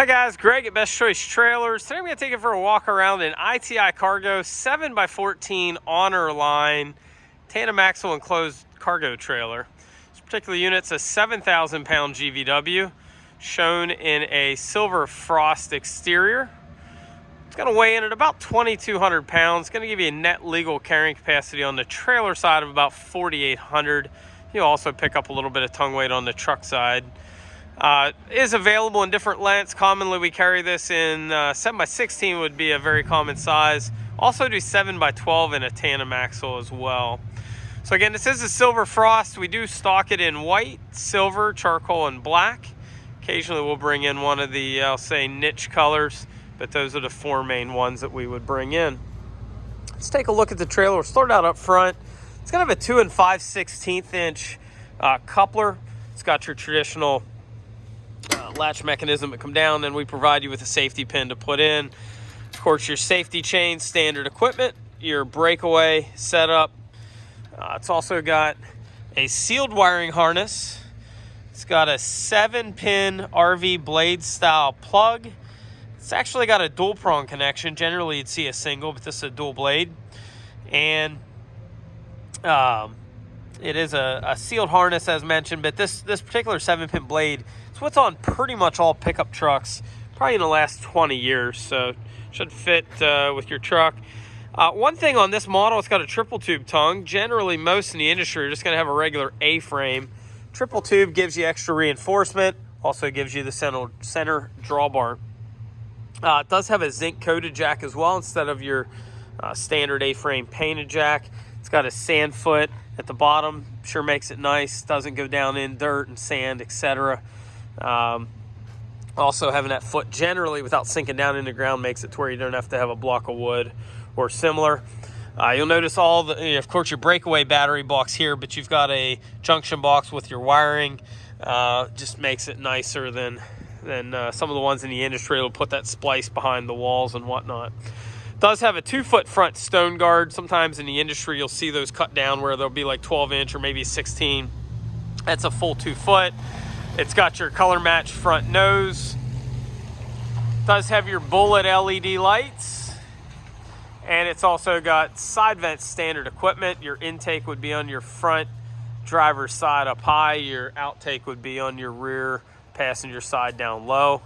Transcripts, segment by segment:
Hi guys, Greg at Best Choice Trailers. Today I'm going to take you for a walk around an ITI Cargo 7x14 Honor line tandem axle enclosed cargo trailer. This particular unit's a 7,000 pound GVW shown in a silver frost exterior. It's going to weigh in at about 2,200 pounds. It's going to give you a net legal carrying capacity on the trailer side of about 4,800. You'll also pick up a little bit of tongue weight on the truck side. Is available in different lengths. Commonly we carry this in 7x16 would be a very common size. Also do 7x12 in a tandem axle as well. So again, this is a silver frost. We do stock it in white, silver, charcoal, and black. Occasionally we'll bring in one of the, I'll say, niche colors, but those are the four main ones that we would bring in. Let's take a look at the trailer. We'll start out up front. It's going to have a 2 5/16 inch coupler. It's got your traditional latch mechanism that come down, and we provide you with a safety pin to put in. Of course, your safety chain, standard equipment, your breakaway setup. It's also got a sealed wiring harness. It's got a 7-pin RV blade style plug. It's actually got a dual prong connection. Generally you'd see a single, but this is a dual blade. And it is a sealed harness as mentioned, but this particular 7-pin blade, it's what's on pretty much all pickup trucks probably in the last 20 years, so should fit with your truck. One thing on this model, it's got a triple tube tongue. Generally most in the industry are just going to have a regular A-frame. Triple tube gives you extra reinforcement, also gives you the center drawbar. It does have a zinc coated jack as well instead of your standard A-frame painted jack. It's got a sand foot at the bottom, sure makes it nice, doesn't go down in dirt and sand, etc. Also having that foot generally without sinking down in the ground makes it to where you don't have to have a block of wood or similar. You'll notice all the, of course, your breakaway battery box here, but you've got a junction box with your wiring. Just makes it nicer than some of the ones in the industry will put that splice behind the walls and whatnot. Does have a 2-foot front stone guard. Sometimes in the industry you'll see those cut down where they'll be like 12-inch or maybe 16. That's a full 2 foot. It's got your color match front nose. Does have your bullet LED lights. And it's also got side vent standard equipment. Your intake would be on your front driver's side up high. Your outtake would be on your rear passenger side down low.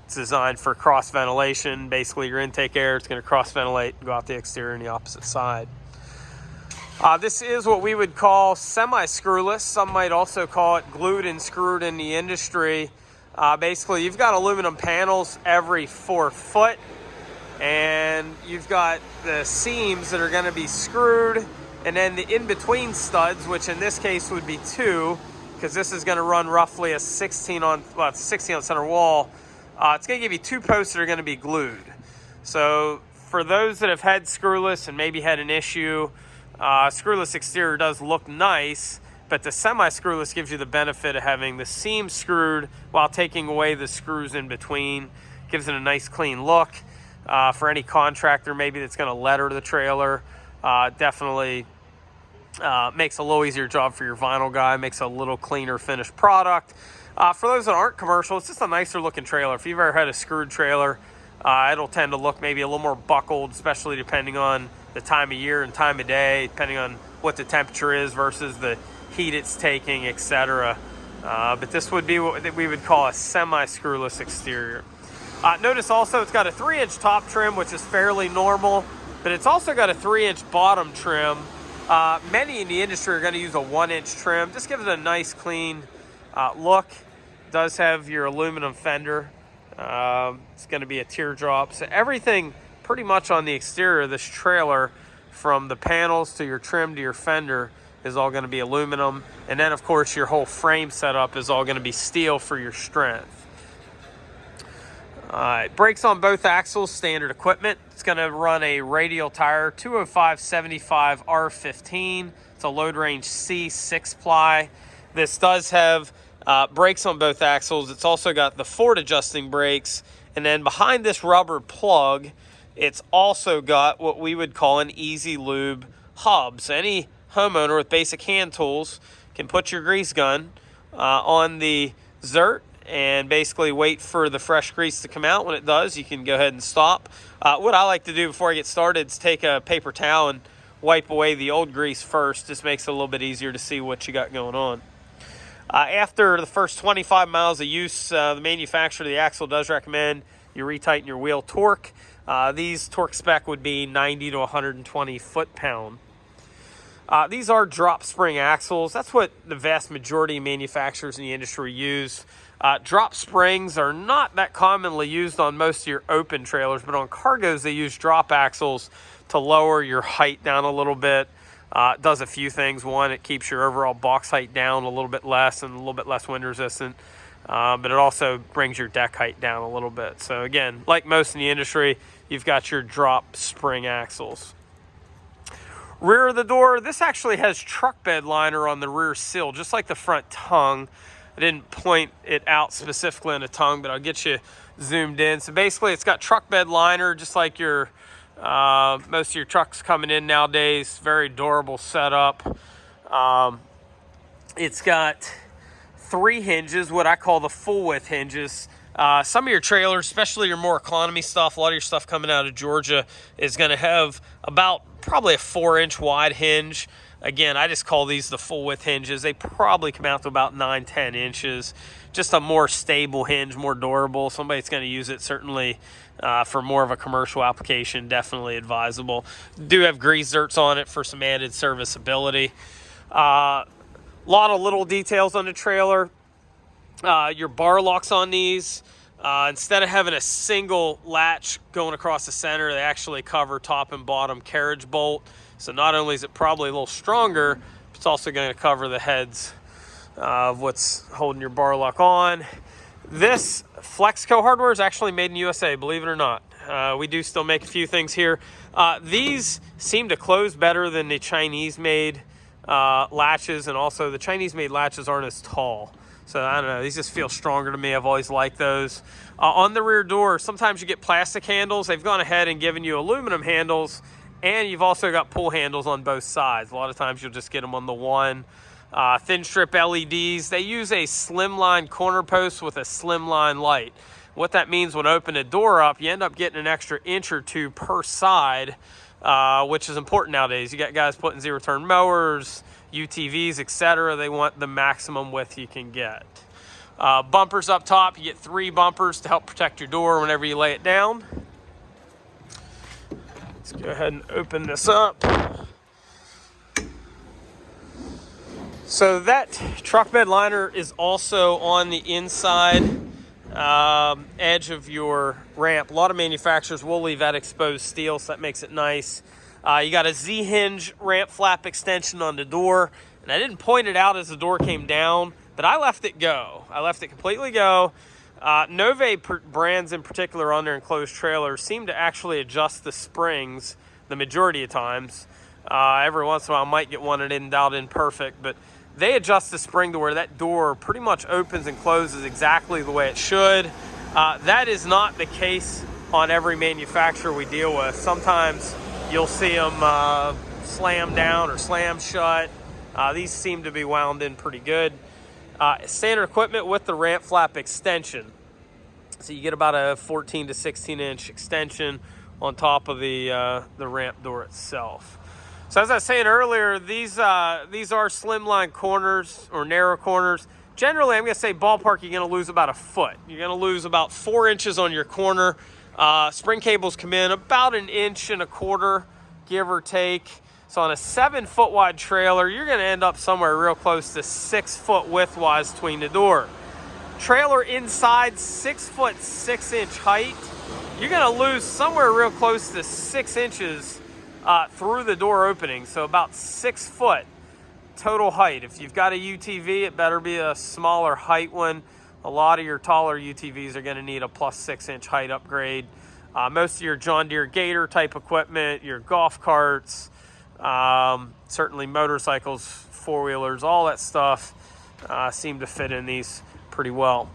It's designed for cross ventilation. Basically your intake air, it's going to cross ventilate and go out the exterior and the opposite side. This is what we would call semi-screwless. Some might also call it glued and screwed in the industry. Basically you've got aluminum panels every 4 foot, and you've got the seams that are going to be screwed, and then the in-between studs, which in this case would be 2, because this is going to run roughly a 16 on center wall. It's going to give you 2 posts that are going to be glued. So for those that have had screwless and maybe had an issue, screwless exterior does look nice, but the semi-screwless gives you the benefit of having the seams screwed while taking away the screws in between. Gives it a nice clean look. For any contractor maybe that's going to letter the trailer, definitely makes a little easier job for your vinyl guy, makes a little cleaner finished product. For those that aren't commercial, it's just a nicer looking trailer. If you've ever had a screwed trailer, it'll tend to look maybe a little more buckled, especially depending on the time of year and time of day, depending on what the temperature is versus the heat it's taking, etc. But this would be what we would call a semi-screwless exterior. Notice also it's got a 3-inch top trim, which is fairly normal, but it's also got a 3-inch bottom trim. Many in the industry are going to use a 1-inch trim. Just gives it a nice clean look. Does have your aluminum fender. It's going to be a teardrop. So everything pretty much on the exterior of this trailer, from the panels to your trim to your fender, is all going to be aluminum. And then of course your whole frame setup is all going to be steel for your strength. Brakes on both axles, standard equipment. It's going to run a radial tire, 205/75 R15. It's a load range C 6-ply. This does have brakes on both axles. It's also got the forward adjusting brakes, and then behind this rubber plug it's also got what we would call an easy lube hub. So any homeowner with basic hand tools can put your grease gun on the Zert and basically wait for the fresh grease to come out. When it does, you can go ahead and stop. What I like to do before I get started is take a paper towel and wipe away the old grease first. Just makes it a little bit easier to see what you got going on. After the first 25 miles of use, the manufacturer of the axle does recommend you retighten your wheel torque. These torque spec would be 90 to 120 foot-pound. These are drop spring axles. That's what the vast majority of manufacturers in the industry use. Drop springs are not that commonly used on most of your open trailers, but on cargos they use drop axles to lower your height down a little bit. It does a few things. One, it keeps your overall box height down a little bit less and a little bit less wind resistant. But it also brings your deck height down a little bit. So again, like most in the industry, you've got your drop spring axles. Rear of the door, this actually has truck bed liner on the rear sill, just like the front tongue. I didn't point it out specifically on the tongue, but I'll get you zoomed in. So basically it's got truck bed liner, just like your most of your trucks coming in nowadays. Very durable setup. It's got 3 hinges, what I call the full width hinges. Some of your trailers, especially your more economy stuff, a lot of your stuff coming out of Georgia is going to have about probably a 4-inch wide hinge. Again, I just call these the full width hinges. They probably come out to about 9-10 inches. Just a more stable hinge, more durable. Somebody that's going to use it certainly for more of a commercial application, definitely advisable. Do have grease zerks on it for some added serviceability. A lot of little details on the trailer. Your bar locks on these, instead of having a single latch going across the center, they actually cover top and bottom carriage bolt. So not only is it probably a little stronger, it's also going to cover the heads of what's holding your bar lock on. This Flexco hardware is actually made in USA, believe it or not. We do still make a few things here. These seem to close better than the Chinese-made latches, and also the Chinese-made latches aren't as tall. So I don't know, these just feel stronger to me. I've always liked those. On the rear door, sometimes you get plastic handles. They've gone ahead and given you aluminum handles, and you've also got pull handles on both sides. A lot of times you'll just get them on the one. Thin strip LEDs. They use a slimline corner post with a slimline light. What that means when open the door up, you end up getting an extra inch or two per side, which is important nowadays. You got guys putting zero-turn mowers, UTVs, etc. They want the maximum width you can get. Bumpers up top. You get 3 bumpers to help protect your door whenever you lay it down. Let's go ahead and open this up. So that truck bed liner is also on the inside edge of your ramp. A lot of manufacturers will leave that exposed steel, so that makes it nice. You got a Z-hinge ramp flap extension on the door, and I didn't point it out as the door came down, but I left it go. I left it completely go. Nove brands in particular on their enclosed trailers seem to actually adjust the springs the majority of times. Every once in a while I might get one that isn't dialed in perfect, but they adjust the spring to where that door pretty much opens and closes exactly the way it should. That is not the case on every manufacturer we deal with. Sometimes you'll see them slam down or slam shut. These seem to be wound in pretty good. Standard equipment with the ramp flap extension. So you get about a 14 to 16 inch extension on top of the ramp door itself. So as I was saying earlier, these are slimline corners or narrow corners. Generally, I'm going to say ballpark, you're going to lose about a foot. You're going to lose about 4 inches on your corner. Spring cables come in about 1.25 inches, give or take. So on a 7-foot wide trailer, you're going to end up somewhere real close to 6 foot width-wise between the door. Trailer inside 6 foot 6 inch height, you're going to lose somewhere real close to 6 inches through the door opening. So about 6 foot total height. If you've got a UTV, it better be a smaller height one. A lot of your taller UTVs are going to need a plus 6 inch height upgrade. Most of your John Deere Gator type equipment, your golf carts, certainly motorcycles, four-wheelers, all that stuff seem to fit in these pretty well.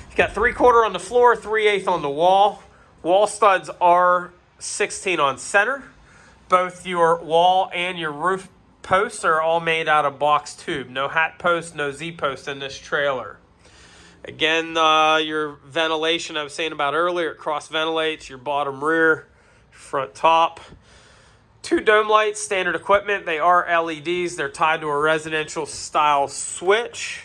You've got 3/4 on the floor, 3/8 on the wall. Wall studs are 16 on center. Both your wall and your roof posts are all made out of box tube. No hat post, no Z post in this trailer. Again, your ventilation I was saying about earlier, it cross ventilates your bottom rear, front top. 2 dome lights, standard equipment. They are LEDs. They're tied to a residential style switch.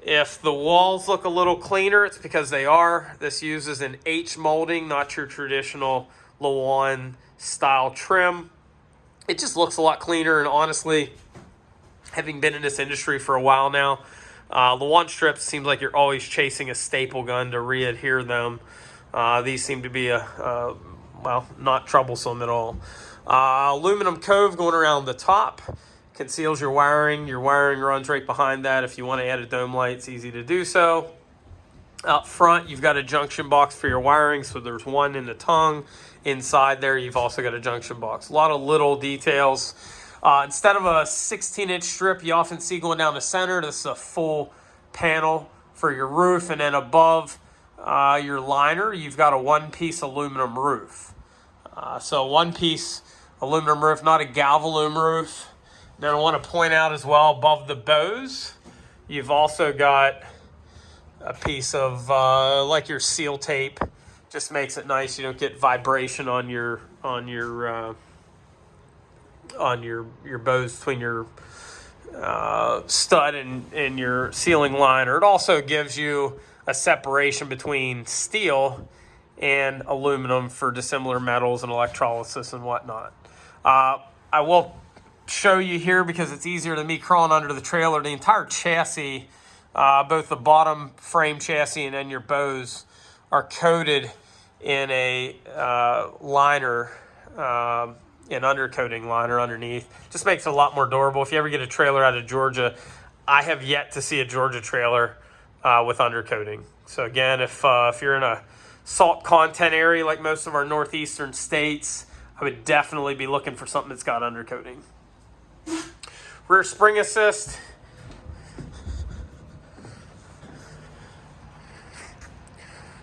If the walls look a little cleaner, it's because they are. This uses an H molding, not your traditional Lawan style trim. It just looks a lot cleaner, and honestly, having been in this industry for a while now, Lawan strips seems like you're always chasing a staple gun to re-adhere them. These seem to be well, not troublesome at all. Aluminum cove going around the top conceals your wiring. Your wiring runs right behind that. If you want to add a dome light, it's easy to do so. Out front, you've got a junction box for your wiring, so there's one in the tongue. Inside there, you've also got a junction box. A lot of little details. Instead of a 16-inch strip you often see going down the center, this is a full panel for your roof, and then above your liner, you've got a one-piece aluminum roof. So one-piece aluminum roof, not a Galvalume roof. Then I want to point out as well, above the bows, you've also got a piece of like your seal tape. Just makes it nice. You don't get vibration on your bows between your stud and your sealing liner. It also gives you a separation between steel and aluminum for dissimilar metals and electrolysis and whatnot. I will show you here because it's easier than me crawling under the trailer. The entire chassis, both the bottom frame chassis and then your bows, are coated in a liner, an undercoating liner underneath. Just makes it a lot more durable. If you ever get a trailer out of Georgia, I have yet to see a Georgia trailer with undercoating. So again, if you're in a salt content area like most of our northeastern states, I would definitely be looking for something that's got undercoating. Rear spring assist.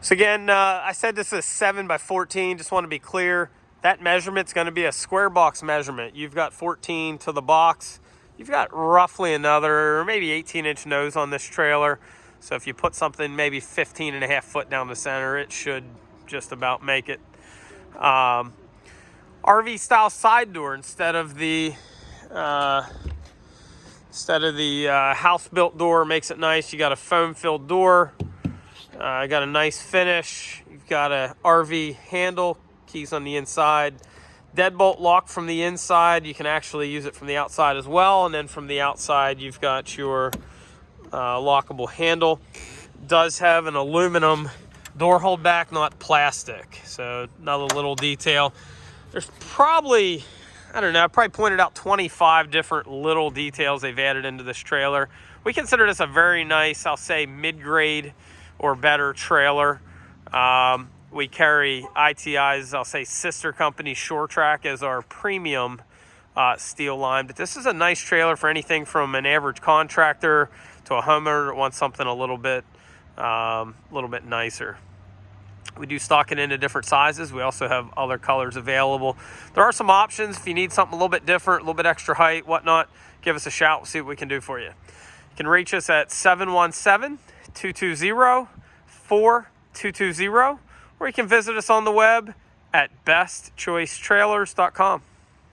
So again, I said this is 7x14. Just want to be clear. That measurement's going to be a square box measurement. You've got 14 to the box. You've got roughly another maybe 18-inch nose on this trailer. So if you put something maybe 15.5 foot down the center, it should just about make it. RV style side door instead of the house built door. Makes it nice. You got a foam filled door. Got a nice finish. You've got a RV handle, keys on the inside. Deadbolt lock from the inside. You can actually use it from the outside as well. And then from the outside, you've got your lockable handle. Does have an aluminum door hold back, not plastic. So another little detail. There's probably, I don't know, I probably pointed out 25 different little details they've added into this trailer. We consider this a very nice, I'll say, mid-grade or better trailer. We carry ITI's, I'll say, sister company Shore Track as our premium steel line. But this is a nice trailer for anything from an average contractor to a homeowner that wants something a little bit nicer. We do stock it into different sizes. We also have other colors available. There are some options. If you need something a little bit different, a little bit extra height, whatnot, give us a shout. We'll see what we can do for you. You can reach us at 717-220-4220, or you can visit us on the web at bestchoicetrailers.com.